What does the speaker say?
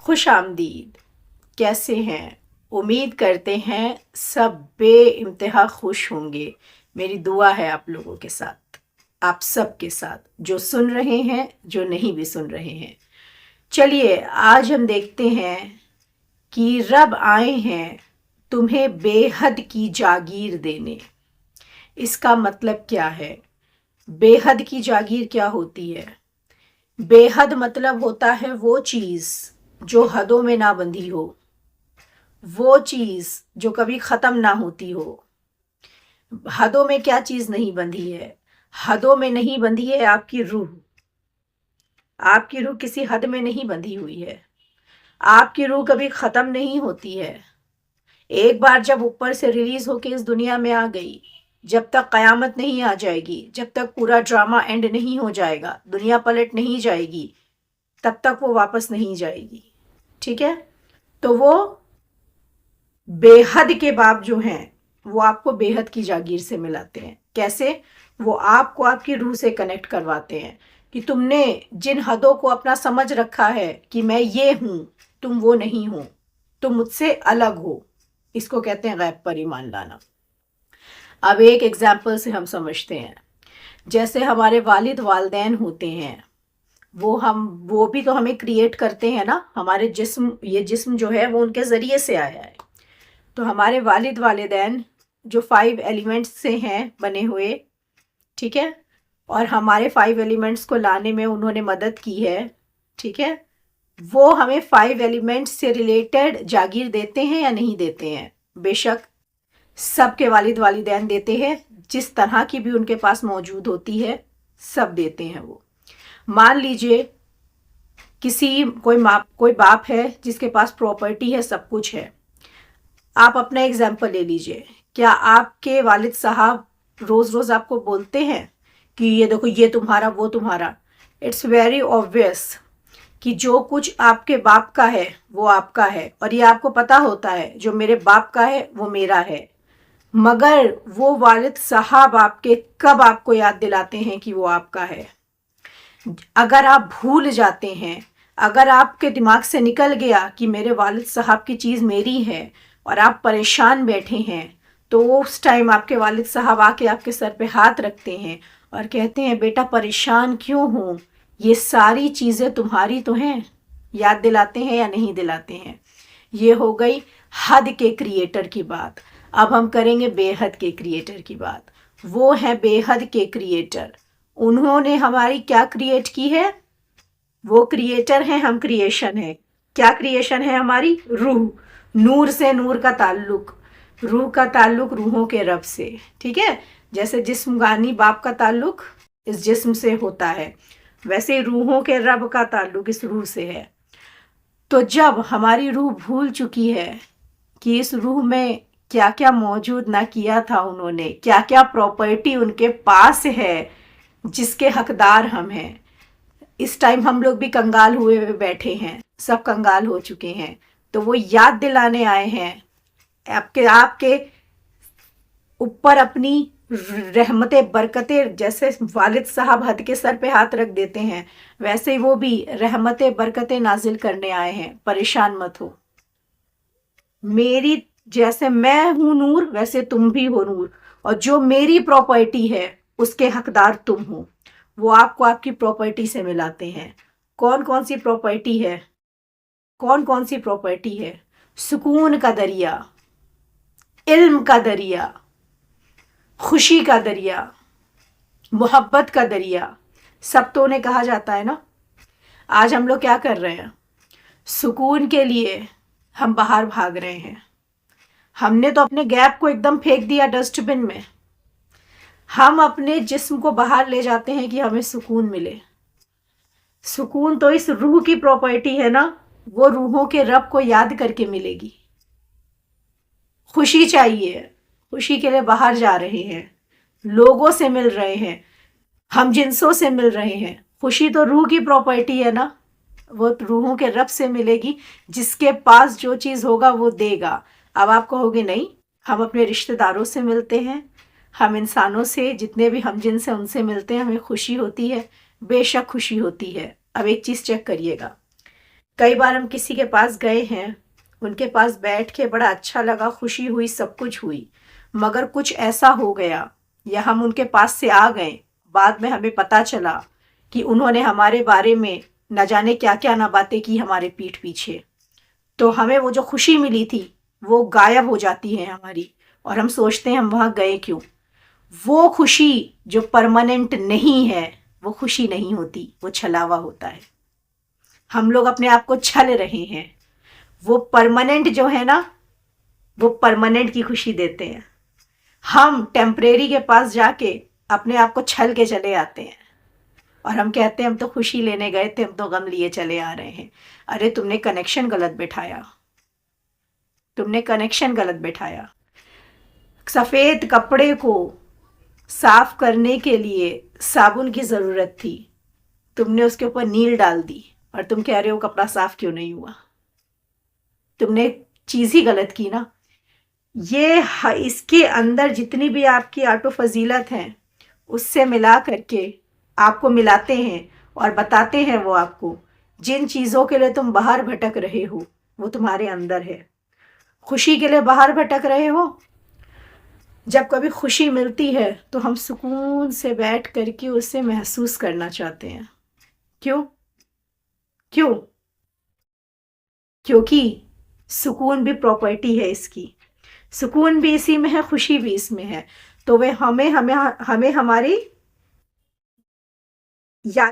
खुश आमदीद। कैसे हैं? उम्मीद करते हैं सब बे इंतहा खुश होंगे। मेरी दुआ है आप लोगों के साथ, आप सब के साथ, जो सुन रहे हैं, जो नहीं भी सुन रहे हैं। चलिए आज हम देखते हैं कि रब आए हैं तुम्हें बेहद की जागीर देने। इसका मतलब क्या है? बेहद की जागीर क्या होती है? बेहद मतलब होता है वो चीज़ जो हदों में ना बंधी हो, वो चीज़ जो कभी ख़त्म ना होती हो। हदों में क्या चीज़ नहीं बंधी है? हदों में नहीं बंधी है आपकी रूह। आपकी रूह किसी हद में नहीं बंधी हुई है। आपकी रूह कभी ख़त्म नहीं होती है। एक बार जब ऊपर से रिलीज़ होके इस दुनिया में आ गई, जब तक क़यामत नहीं आ जाएगी, जब तक पूरा ड्रामा एंड नहीं हो जाएगा, दुनिया पलट नहीं जाएगी, तब तक वो वापस नहीं जाएगी। ठीक है? तो वो बेहद के बाप जो हैं वो आपको बेहद की जागीर से मिलाते हैं। कैसे? वो आपको आपकी रूह से कनेक्ट करवाते हैं कि तुमने जिन हदों को अपना समझ रखा है कि मैं ये हूँ, तुम वो नहीं हो, तुम मुझसे अलग हो। इसको कहते हैं गैब पर ईमान लाना। अब एक एग्जाम्पल से हम समझते हैं। जैसे हमारे वालिद वालदैन होते हैं, वो भी तो हमें क्रिएट करते हैं ना। हमारे जिस्म, ये जिस्म जो है वो उनके ज़रिए से आया है। तो हमारे वालिद वालिदैन जो 5 एलिमेंट्स से हैं बने हुए, ठीक है, और हमारे 5 एलिमेंट्स को लाने में उन्होंने मदद की है, ठीक है, वो हमें 5 एलिमेंट्स से रिलेटेड जागीर देते हैं या नहीं देते हैं? बेशक सबके वालिद वालिदैन देते हैं, जिस तरह की भी उनके पास मौजूद होती है सब देते हैं वो। मान लीजिए कोई बाप है जिसके पास प्रॉपर्टी है, सब कुछ है। आप अपना एग्जाम्पल ले लीजिए। क्या आपके वालिद साहब रोज़ रोज़ आपको बोलते हैं कि ये देखो, ये तुम्हारा, वो तुम्हारा? इट्स वेरी ऑब्वियस कि जो कुछ आपके बाप का है वो आपका है, और ये आपको पता होता है जो मेरे बाप का है वो मेरा है। मगर वो वालिद साहब आपके कब आपको याद दिलाते हैं कि वो आपका है? अगर आप भूल जाते हैं, अगर आपके दिमाग से निकल गया कि मेरे वालिद साहब की चीज़ मेरी है और आप परेशान बैठे हैं, तो उस टाइम आपके वालिद साहब आके आपके सर पे हाथ रखते हैं और कहते हैं बेटा परेशान क्यों हो, ये सारी चीज़ें तुम्हारी तो हैं। याद दिलाते हैं या नहीं दिलाते हैं? ये हो गई हद के क्रिएटर की बात। अब हम करेंगे बेहद के क्रिएटर की बात। वो है बेहद के क्रिएटर। उन्होंने हमारी क्या क्रिएट की है? वो क्रिएटर हैं, हम क्रिएशन है। क्या क्रिएशन है हमारी? रूह। नूर से नूर का ताल्लुक, रूह का ताल्लुक रूहों के रब से। ठीक है? जैसे जिस्मगानी बाप का ताल्लुक इस जिस्म से होता है, वैसे रूहों के रब का ताल्लुक इस रूह से है। तो जब हमारी रूह भूल चुकी है कि इस रूह में क्या क्या मौजूद ना किया था उन्होंने, क्या क्या प्रॉपर्टी उनके पास है जिसके हकदार हम हैं, इस टाइम हम लोग भी कंगाल हुए हुए बैठे हैं, सब कंगाल हो चुके हैं। तो वो याद दिलाने आए हैं आपके ऊपर अपनी रहमतें बरकतें। जैसे वालिद साहब हद के सर पे हाथ रख देते हैं, वैसे ही वो भी रहमतें बरकतें नाजिल करने आए हैं। परेशान मत हो। मेरी जैसे मैं हूं नूर, वैसे तुम भी हो नूर, और जो मेरी प्रॉपर्टी है उसके हकदार तुम हो। वो आपको आपकी प्रॉपर्टी से मिलाते हैं। कौन कौन सी प्रॉपर्टी है? कौन कौन सी प्रॉपर्टी है? सुकून का दरिया, इल्म का दरिया, खुशी का दरिया, मोहब्बत का दरिया। सब तो उन्हें कहा जाता है ना। आज हम लोग क्या कर रहे हैं? सुकून के लिए हम बाहर भाग रहे हैं। हमने तो अपने गैप को एकदम फेंक दिया डस्टबिन में। हम अपने जिस्म को बाहर ले जाते हैं कि हमें सुकून मिले। सुकून तो इस रूह की प्रॉपर्टी है ना, वो रूहों के रब को याद करके मिलेगी। खुशी चाहिए, खुशी के लिए बाहर जा रहे हैं, लोगों से मिल रहे हैं, हम जिनसों से मिल रहे हैं। खुशी तो रूह की प्रॉपर्टी है ना, वो रूहों के रब से मिलेगी। जिसके पास जो चीज़ होगा वो देगा। अब आप कहोगे नहीं, हम अपने रिश्तेदारों से मिलते हैं, हम इंसानों से, जितने भी हम जिनसे उनसे मिलते हैं, हमें खुशी होती है। बेशक खुशी होती है। अब एक चीज़ चेक करिएगा, کئی بار ہم کسی کے پاس گئے ہیں، ان کے پاس بیٹھ کے بڑا اچھا لگا، خوشی ہوئی، سب کچھ ہوئی، مگر کچھ ایسا ہو گیا یا ہم ان کے پاس سے آ گئے، بعد میں ہمیں پتہ چلا کہ انہوں نے ہمارے بارے میں نہ جانے کیا کیا نہ باتیں کی ہمارے پیٹھ پیچھے، تو ہمیں وہ جو خوشی ملی تھی وہ غائب ہو جاتی ہے ہماری، اور ہم سوچتے ہیں ہم وہاں گئے کیوں۔ وہ خوشی جو پرماننٹ نہیں ہے وہ خوشی نہیں ہوتی، وہ چھلاوا ہوتا ہے۔ ہم لوگ اپنے آپ کو چھل رہے ہیں، وہ پرماننٹ جو ہے نا وہ پرماننٹ کی خوشی دیتے ہیں۔ ہم ٹیمپریری کے پاس جا کے اپنے آپ کو چھل کے چلے آتے ہیں، اور ہم کہتے ہیں ہم تو خوشی لینے گئے تھے، ہم تو غم لیے چلے آ رہے ہیں۔ ارے تم نے کنیکشن غلط بٹھایا، تم نے کنیکشن غلط بٹھایا۔ سفید کپڑے کو صاف کرنے کے لیے صابن کی ضرورت تھی، تم نے اس کے اوپر نیل ڈال دی، اور تم کہہ رہے ہو کپڑا صاف کیوں نہیں ہوا۔ تم نے چیز ہی غلط کی نا۔ یہ اس کے اندر جتنی بھی آپ کی آٹو فضیلت ہیں اس سے ملا کر کے آپ کو ملاتے ہیں اور بتاتے ہیں وہ آپ کو جن چیزوں کے لیے تم باہر بھٹک رہے ہو وہ تمہارے اندر ہے۔ خوشی کے لیے باہر بھٹک رہے ہو، جب کبھی خوشی ملتی ہے تو ہم سکون سے بیٹھ کر کے اسے محسوس کرنا چاہتے ہیں۔ کیوں؟ کیوں؟ کیونکہ سکون بھی پراپرٹی ہے اس کی، سکون بھی اسی میں ہے، خوشی بھی اس میں ہے، تو وہ ہمیں ہماری یا